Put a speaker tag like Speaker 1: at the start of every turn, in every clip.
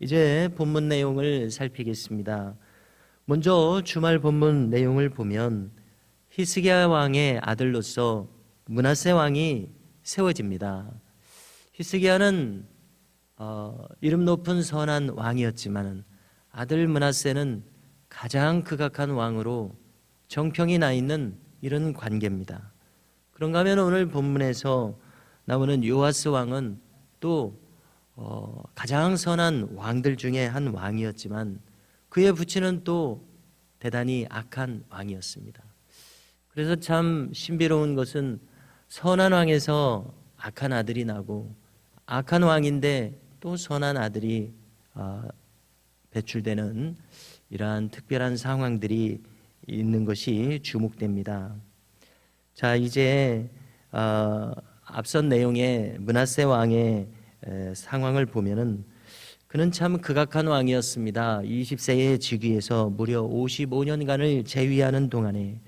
Speaker 1: 이제 본문 내용을 살피겠습니다. 먼저 주말 본문 내용을 보면 히스기야 왕의 아들로서 므낫세 왕이 세워집니다. 히스기야는 이름 높은 선한 왕이었지만 아들 므낫세는 가장 극악한 왕으로 정평이 나 있는 이런 관계입니다. 그런가 하면 오늘 본문에서 나오는 요아스 왕은 또 가장 선한 왕들 중에 한 왕이었지만 그의 부친은 또 대단히 악한 왕이었습니다. 그래서 참 신비로운 것은 선한 왕에서 악한 아들이 나고 악한 왕인데 또 선한 아들이 배출되는 이러한 특별한 상황들이 있는 것이 주목됩니다. 자, 이제 앞선 내용의 므낫세 왕의 상황을 보면은 그는 참 극악한 왕이었습니다. 20세의 즉위에서 무려 55년간을 재위하는 동안에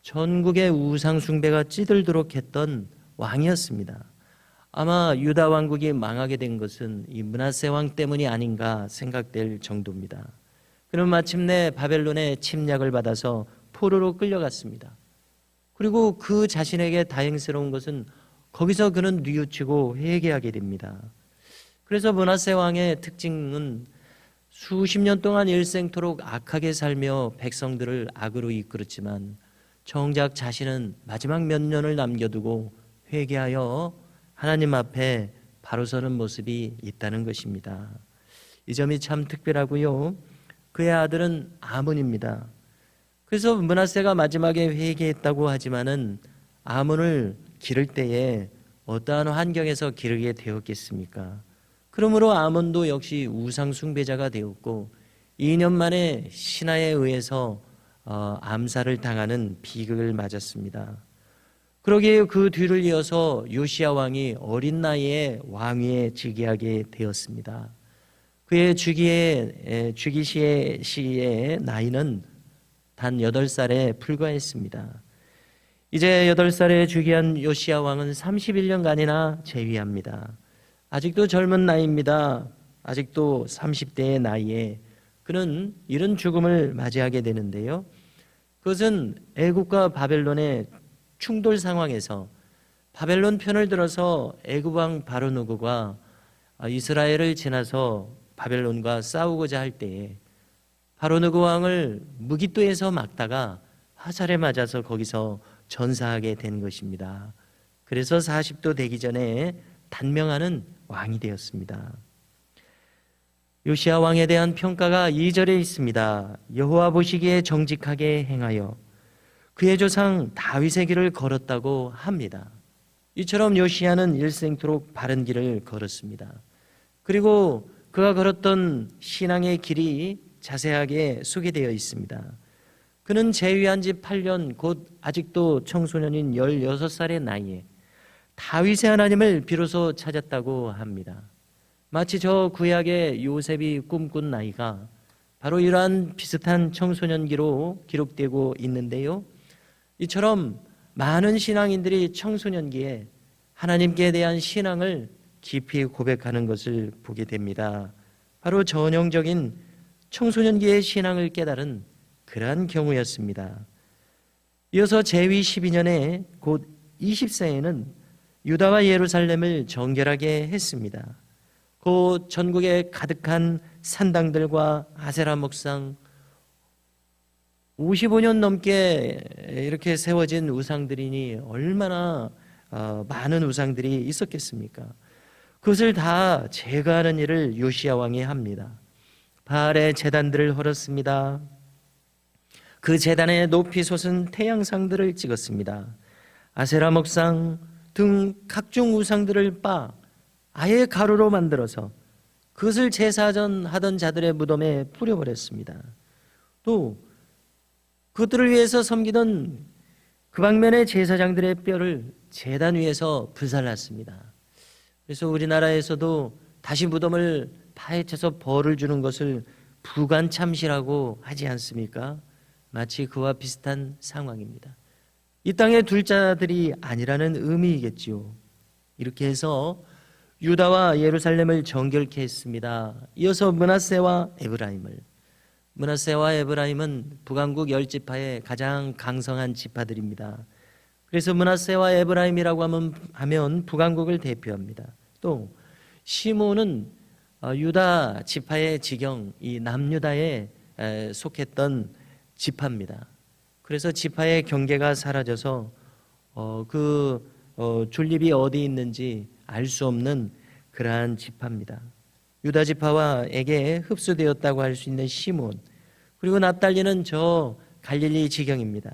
Speaker 1: 전국의 우상 숭배가 찌들도록 했던 왕이었습니다. 아마 유다 왕국이 망하게 된 것은 이 므낫세 왕 때문이 아닌가 생각될 정도입니다. 그는 마침내 바벨론의 침략을 받아서 포로로 끌려갔습니다. 그리고 그 자신에게 다행스러운 것은 거기서 그는 뉘우치고 회개하게 됩니다. 그래서 므낫세 왕의 특징은 수십 년 동안 일생토록 악하게 살며 백성들을 악으로 이끌었지만 정작 자신은 마지막 몇 년을 남겨두고 회개하여 하나님 앞에 바로 서는 모습이 있다는 것입니다. 이 점이 참 특별하고요. 그의 아들은 아몬입니다. 그래서 므낫세가 마지막에 회개했다고 하지만은 아몬을 기를 때에 어떠한 환경에서 기르게 되었겠습니까? 그러므로 아몬도 역시 우상 숭배자가 되었고 2년 만에 신하에 의해서 암살을 당하는 비극을 맞았습니다. 그러기에 그 뒤를 이어서 요시야 왕이 어린 나이에 왕위에 즉위하게 되었습니다. 그의 즉위 시의 나이는 단 8살에 불과했습니다. 이제 8살에 즉위한 요시야 왕은 31년간이나 재위합니다. 아직도 젊은 나이입니다. 아직도 30대의 나이에 그는 이런 죽음을 맞이하게 되는데요. 그것은 애굽과 바벨론의 충돌 상황에서 바벨론 편을 들어서 애굽 왕 바로누고가 이스라엘을 지나서 바벨론과 싸우고자 할 때에 바로누고 왕을 무깃도에서 막다가 화살에 맞아서 거기서 전사하게 된 것입니다. 그래서 40도 되기 전에 단명하는 왕이 되었습니다. 요시야 왕에 대한 평가가 2절에 있습니다. 여호와 보시기에 정직하게 행하여 그의 조상 다윗의 길을 걸었다고 합니다. 이처럼 요시야는 일생토록 바른 길을 걸었습니다. 그리고 그가 걸었던 신앙의 길이 자세하게 소개되어 있습니다. 그는 재위한 지 8년, 곧 아직도 청소년인 16살의 나이에 다윗의 하나님을 비로소 찾았다고 합니다. 마치 저 구약의 요셉이 꿈꾼 나이가 바로 이러한 비슷한 청소년기로 기록되고 있는데요. 이처럼 많은 신앙인들이 청소년기에 하나님께 대한 신앙을 깊이 고백하는 것을 보게 됩니다. 바로 전형적인 청소년기의 신앙을 깨달은 그러한 경우였습니다. 이어서 재위 12년에 곧 20세에는 유다와 예루살렘을 정결하게 했습니다. 그 전국에 가득한 산당들과 아세라 목상 55년 넘게 이렇게 세워진 우상들이니 얼마나 많은 우상들이 있었겠습니까? 그것을 다 제거하는 일을 요시야 왕이 합니다. 바알의 제단들을 헐었습니다. 그 제단에 높이 솟은 태양상들을 찍었습니다. 아세라 목상 등 각종 우상들을 빻아 아예 가루로 만들어서 그것을 제사전 하던 자들의 무덤에 뿌려버렸습니다. 또 그것들을 위해서 섬기던 그 방면의 제사장들의 뼈를 제단 위에서 불살랐습니다. 그래서 우리나라에서도 다시 무덤을 파헤쳐서 벌을 주는 것을 부관참시라고 하지 않습니까? 마치 그와 비슷한 상황입니다. 이 땅의 둘 자들이 아니라는 의미이겠지요. 이렇게 해서 유다와 예루살렘을 정결케 했습니다. 이어서 므낫세와 에브라임을. 므낫세와 에브라임은 북왕국 10지파의 가장 강성한 지파들입니다. 그래서 므낫세와 에브라임이라고 하면 북왕국을 대표합니다. 또 시므온은 유다 지파의 지경, 이 남유다에 속했던 지파입니다. 그래서 지파의 경계가 사라져서 존립이 어디 있는지 알 수 없는 그러한 지파입니다. 유다 지파와에게 흡수되었다고 할 수 있는 시므온, 그리고 납달리는 저 갈릴리 지경입니다.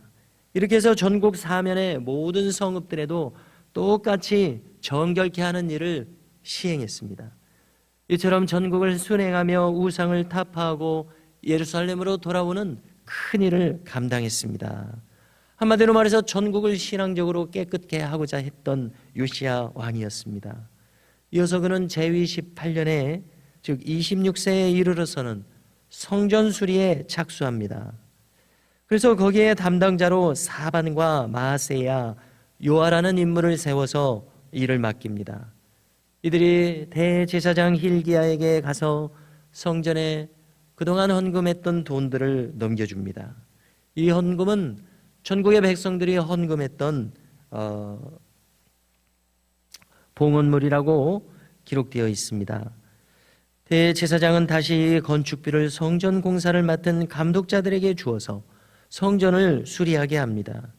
Speaker 1: 이렇게 해서 전국 사면의 모든 성읍들에도 똑같이 정결케 하는 일을 시행했습니다. 이처럼 전국을 순행하며 우상을 타파하고 예루살렘으로 돌아오는 큰 일을 감당했습니다. 한마디로 말해서 전국을 신앙적으로 깨끗게 하고자 했던 요시야 왕이었습니다. 이어서 그는 제위 18년에 즉 26세에 이르러서는 성전 수리에 착수합니다. 그래서 거기에 담당자로 사반과 마아세야, 요아라는 인물을 세워서 일을 맡깁니다. 이들이 대제사장 hil기야에게 가서 성전에 그동안 헌금했던 돈들을 넘겨줍니다. 이 헌금은 전국의 백성들이 헌금했던 봉헌물이라고 기록되어 있습니다. 대제사장은 다시 건축비를 성전 공사를 맡은 감독자들에게 주어서 성전을 수리하게 합니다.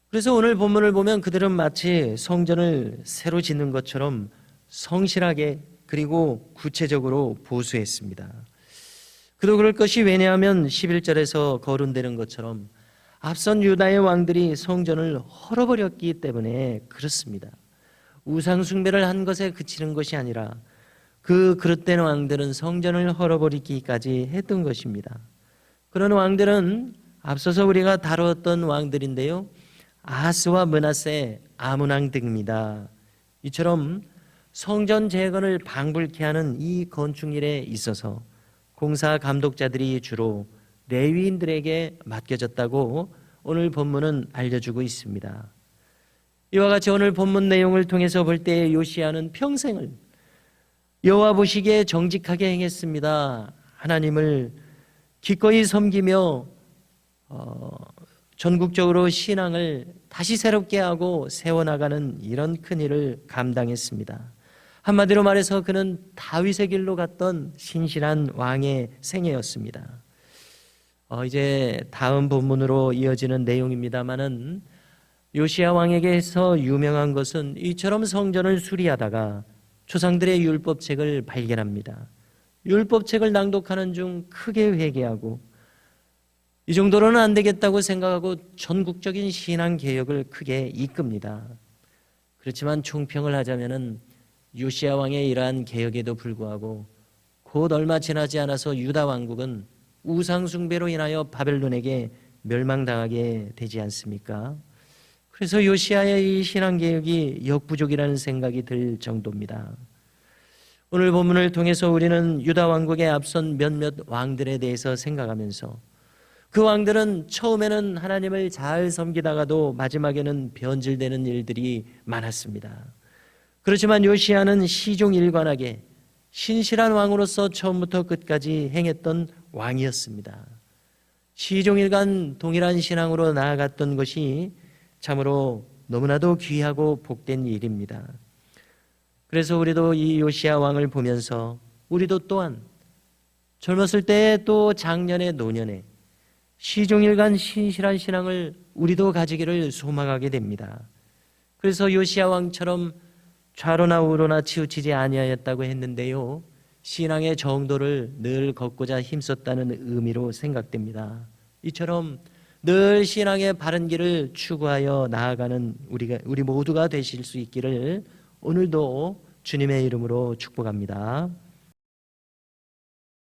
Speaker 1: 그래서 오늘 본문을 보면 그들은 마치 성전을 새로 짓는 것처럼 성실하게 그리고 구체적으로 보수했습니다. 그도 그럴 것이 왜냐하면 11절에서 거론되는 것처럼 앞선 유다의 왕들이 성전을 헐어버렸기 때문에 그렇습니다. 우상 숭배를 한 것에 그치는 것이 아니라 그 그릇된 왕들은 성전을 헐어버리기까지 했던 것입니다. 그런 왕들은 앞서서 우리가 다루었던 왕들인데요, 아하스와 므낫세, 아몬 왕 등입니다. 이처럼 성전 재건을 방불케 하는 이 건축일에 있어서 공사 감독자들이 주로 레위인들에게 맡겨졌다고 오늘 본문은 알려주고 있습니다. 이와 같이 오늘 본문 내용을 통해서 볼 때 요시야는 평생을 여호와 보시기에 정직하게 행했습니다. 하나님을 기꺼이 섬기며 전국적으로 신앙을 다시 새롭게 하고 세워나가는 이런 큰 일을 감당했습니다. 한마디로 말해서 그는 다윗의 길로 갔던 신실한 왕의 생애였습니다. 이제 다음 본문으로 이어지는 내용입니다마는 요시야 왕에게서 유명한 것은 이처럼 성전을 수리하다가 조상들의 율법책을 발견합니다. 율법책을 낭독하는 중 크게 회개하고 이 정도로는 안 되겠다고 생각하고 전국적인 신앙 개혁을 크게 이끕니다. 그렇지만 총평을 하자면은 요시야 왕의 이러한 개혁에도 불구하고 곧 얼마 지나지 않아서 유다 왕국은 우상 숭배로 인하여 바벨론에게 멸망당하게 되지 않습니까? 그래서 요시야의 이 신앙 개혁이 역부족이라는 생각이 들 정도입니다. 오늘 본문을 통해서 우리는 유다 왕국의 앞선 몇몇 왕들에 대해서 생각하면서 그 왕들은 처음에는 하나님을 잘 섬기다가도 마지막에는 변질되는 일들이 많았습니다. 그렇지만 요시야는 시종일관하게 신실한 왕으로서 처음부터 끝까지 행했던 왕이었습니다. 시종일관 동일한 신앙으로 나아갔던 것이 참으로 너무나도 귀하고 복된 일입니다. 그래서 우리도 이 요시야 왕을 보면서 우리도 또한 젊었을 때 또 장년의 노년에 시종일관 신실한 신앙을 우리도 가지기를 소망하게 됩니다. 그래서 요시야 왕처럼 좌로나 우로나 치우치지 아니하였다고 했는데요, 신앙의 정도를 늘 걷고자 힘썼다는 의미로 생각됩니다. 이처럼 늘 신앙의 바른 길을 추구하여 나아가는 우리 모두가 되실 수 있기를 오늘도 주님의 이름으로 축복합니다.